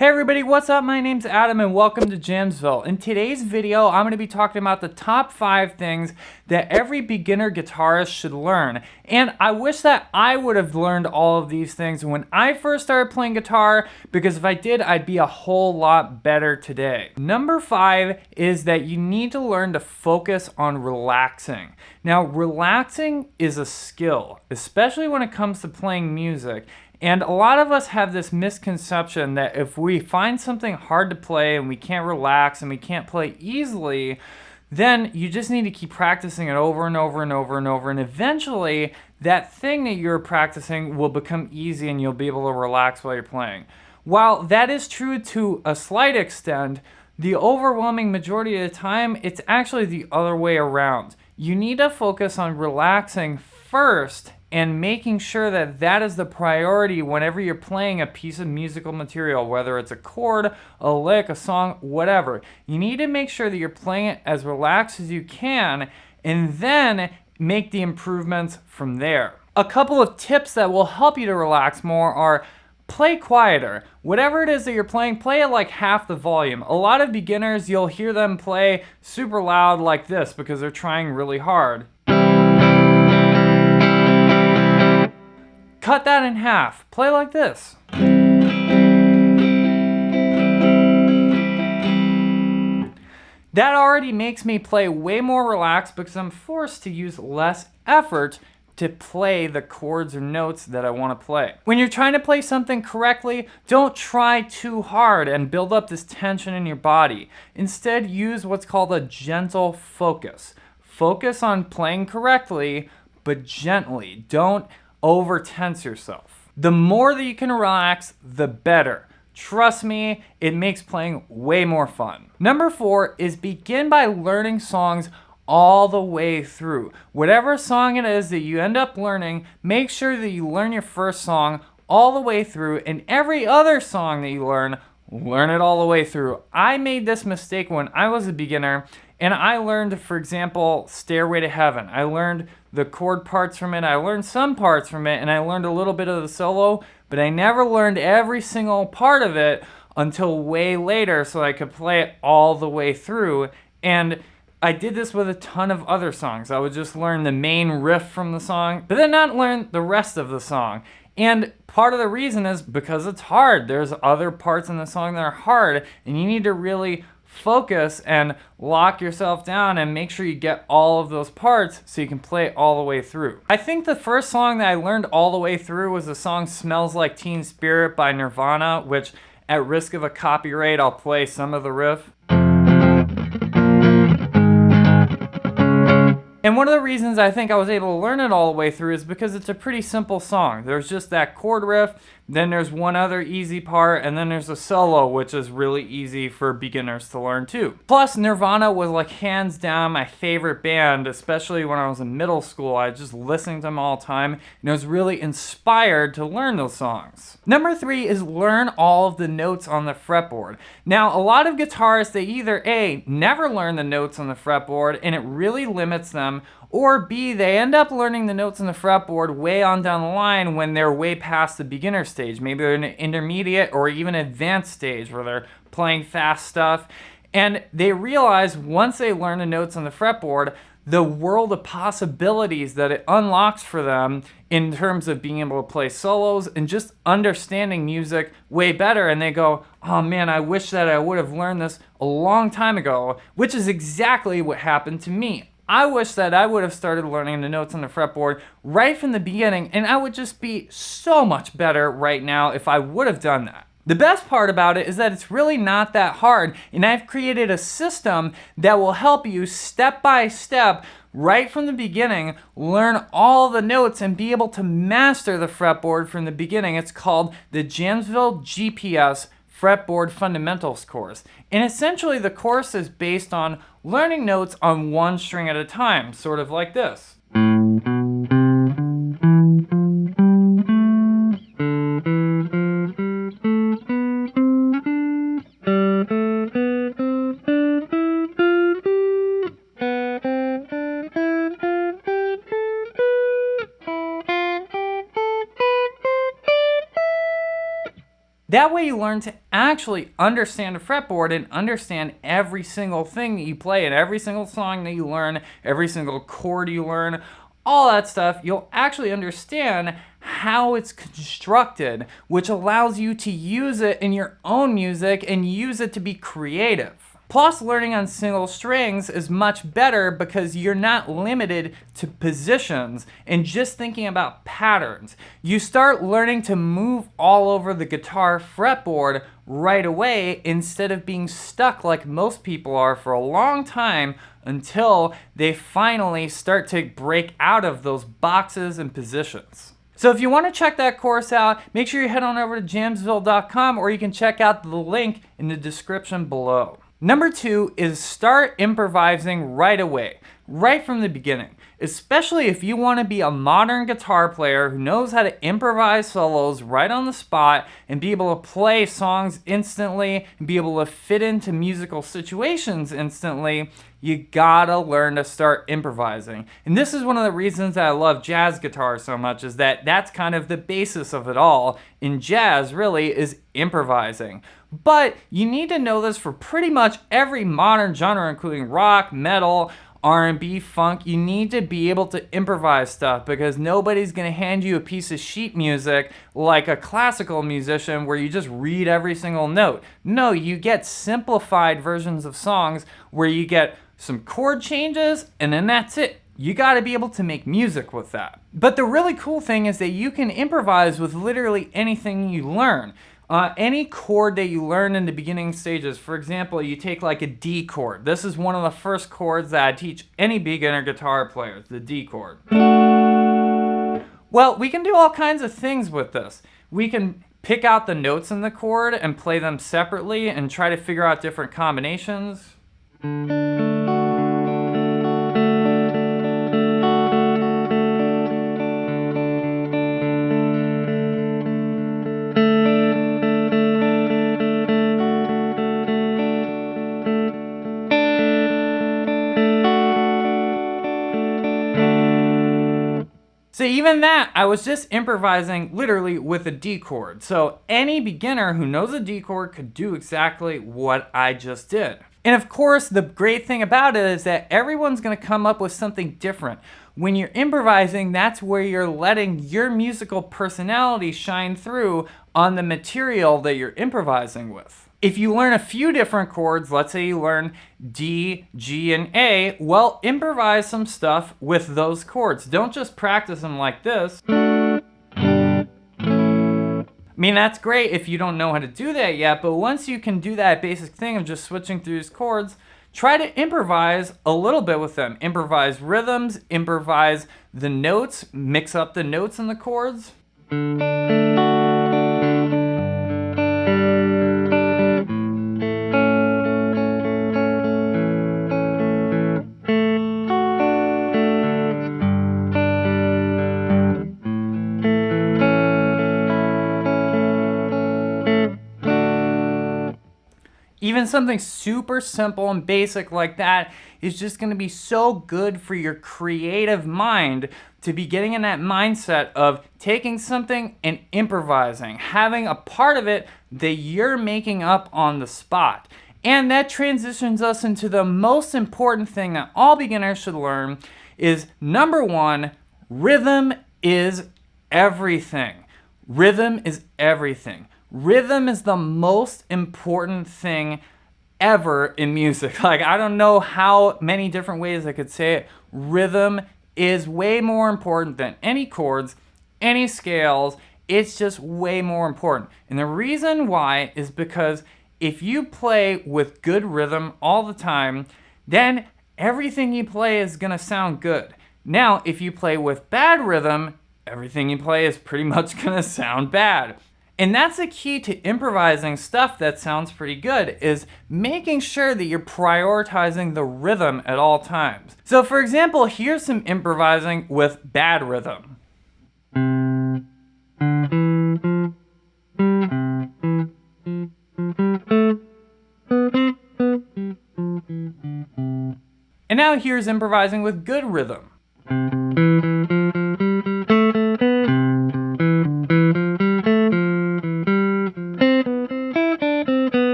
Hey everybody, what's up? My name's Adam and welcome to Jamsville. In today's video, I'm going to be talking about the top 5 things that every beginner guitarist should learn. And I wish that I would have learned all of these things when I first started playing guitar, because if I did, I'd be a whole lot better today. Number 5 is that you need to learn to focus on relaxing. Now, relaxing is a skill, especially when it comes to playing music. And a lot of us have this misconception that if we find something hard to play and we can't relax and we can't play easily, then you just need to keep practicing it over and over and over and over, and eventually that thing that you're practicing will become easy and you'll be able to relax while you're playing. While that is true to a slight extent, the overwhelming majority of the time, it's actually the other way around. You need to focus on relaxing first and making sure that that is the priority whenever you're playing a piece of musical material, whether it's a chord, a lick, a song, whatever. You need to make sure that you're playing it as relaxed as you can and then make the improvements from there. A couple of tips that will help you to relax more are play quieter. Whatever it is that you're playing, play at like half the volume. A lot of beginners, you'll hear them play super loud like this because they're trying really hard. Cut that in half. Play like this. That already makes me play way more relaxed because I'm forced to use less effort to play the chords or notes that I want to play. When you're trying to play something correctly, don't try too hard and build up this tension in your body. Instead, use what's called a gentle focus. Focus on playing correctly, but gently. Don't over-tense yourself. The more that you can relax, the better. Trust me, it makes playing way more fun. Number 4 is begin by learning songs all the way through. Whatever song it is that you end up learning, make sure that you learn your first song all the way through, and every other song that you learn it all the way through. I made this mistake when I was a beginner, and I learned, for example, Stairway to Heaven. I learned the chord parts from it, I learned some parts from it, and I learned a little bit of the solo, but I never learned every single part of it until way later so I could play it all the way through. And I did this with a ton of other songs. I would just learn the main riff from the song, but then not learn the rest of the song. And part of the reason is because it's hard. There's other parts in the song that are hard, and you need to really focus and lock yourself down and make sure you get all of those parts so you can play it all the way through. I think the first song that I learned all the way through was the song Smells Like Teen Spirit by Nirvana, which at risk of a copyright, I'll play some of the riff. And one of the reasons I think I was able to learn it all the way through is because it's a pretty simple song. There's just that chord riff, then there's one other easy part, and then there's a solo, which is really easy for beginners to learn too. Plus, Nirvana was like hands down my favorite band, especially when I was in middle school. I just listened to them all the time, and I was really inspired to learn those songs. Number 3 is learn all of the notes on the fretboard. Now, a lot of guitarists, they either A, never learn the notes on the fretboard, and it really limits them, or B, they end up learning the notes on the fretboard way on down the line when they're way past the beginner stage. Maybe they're in an intermediate or even advanced stage where they're playing fast stuff. And they realize once they learn the notes on the fretboard, the world of possibilities that it unlocks for them in terms of being able to play solos and just understanding music way better. And they go, oh man, I wish that I would have learned this a long time ago, which is exactly what happened to me. I wish that I would have started learning the notes on the fretboard right from the beginning, and I would just be so much better right now if I would have done that. The best part about it is that it's really not that hard, and I've created a system that will help you step by step, right from the beginning, learn all the notes and be able to master the fretboard from the beginning. It's called the Jamsville GPS Fretboard Fundamentals course. And essentially the course is based on learning notes on one string at a time, sort of like this. That way you learn to actually understand a fretboard and understand every single thing that you play and every single song that you learn, every single chord you learn, all that stuff, you'll actually understand how it's constructed, which allows you to use it in your own music and use it to be creative. Plus, learning on single strings is much better because you're not limited to positions and just thinking about patterns. You start learning to move all over the guitar fretboard right away instead of being stuck like most people are for a long time until they finally start to break out of those boxes and positions. So if you want to check that course out, make sure you head on over to jamsville.com, or you can check out the link in the description below. Number 2 is start improvising right away, right from the beginning. Especially if you want to be a modern guitar player who knows how to improvise solos right on the spot and be able to play songs instantly and be able to fit into musical situations instantly, you gotta learn to start improvising. And this is one of the reasons that I love jazz guitar so much, is that that's kind of the basis of it all. In jazz, really, is improvising. But you need to know this for pretty much every modern genre, including rock, metal, R&B, funk. You need to be able to improvise stuff because nobody's going to hand you a piece of sheet music like a classical musician where you just read every single note. No, you get simplified versions of songs where you get some chord changes and then that's it. You got to be able to make music with that. But the really cool thing is that you can improvise with literally anything you learn. Any chord that you learn in the beginning stages. For example, you take like a D chord. This is one of the first chords that I teach any beginner guitar players, the D chord. Well, we can do all kinds of things with this. We can pick out the notes in the chord and play them separately and try to figure out different combinations. So even that, I was just improvising literally with a D chord. So any beginner who knows a D chord could do exactly what I just did. And of course, the great thing about it is that everyone's going to come up with something different. When you're improvising, that's where you're letting your musical personality shine through on the material that you're improvising with. If you learn a few different chords, let's say you learn D, G, and A, well, improvise some stuff with those chords. Don't just practice them like this. I mean, that's great if you don't know how to do that yet, but once you can do that basic thing of just switching through these chords, try to improvise a little bit with them. Improvise rhythms, improvise the notes, mix up the notes in the chords. Even something super simple and basic like that is just going to be so good for your creative mind to be getting in that mindset of taking something and improvising, having a part of it that you're making up on the spot. And that transitions us into the most important thing that all beginners should learn is, number 1, rhythm is everything. Rhythm is everything. Rhythm is the most important thing ever in music. Like, I don't know how many different ways I could say it. Rhythm is way more important than any chords, any scales. It's just way more important. And the reason why is because if you play with good rhythm all the time, then everything you play is going to sound good. Now, if you play with bad rhythm, everything you play is pretty much going to sound bad. And that's the key to improvising stuff that sounds pretty good, is making sure that you're prioritizing the rhythm at all times. So for example, here's some improvising with bad rhythm. And now here's improvising with good rhythm.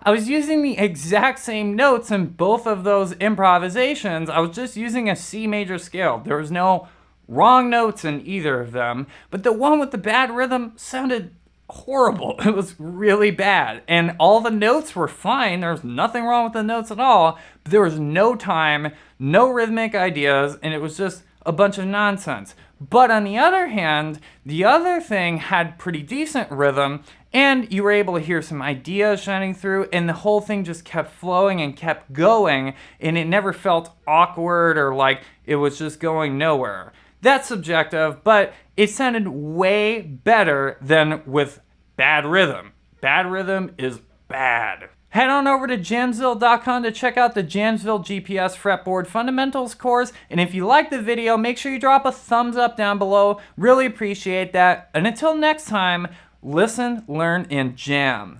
I was using the exact same notes in both of those improvisations. I was just using a C major scale. There was no wrong notes in either of them, but the one with the bad rhythm sounded horrible. It was really bad, and all the notes were fine. There was nothing wrong with the notes at all, but there was no time, no rhythmic ideas, and it was just a bunch of nonsense. But on the other hand, the other thing had pretty decent rhythm, and you were able to hear some ideas shining through, and the whole thing just kept flowing and kept going, and it never felt awkward or like it was just going nowhere. That's subjective, but it sounded way better than with bad rhythm. Bad rhythm is bad. Head on over to Jamsville.com to check out the Jamsville GPS Fretboard Fundamentals course, and if you like the video, make sure you drop a thumbs up down below. Really appreciate that. And until next time, listen, learn, and jam.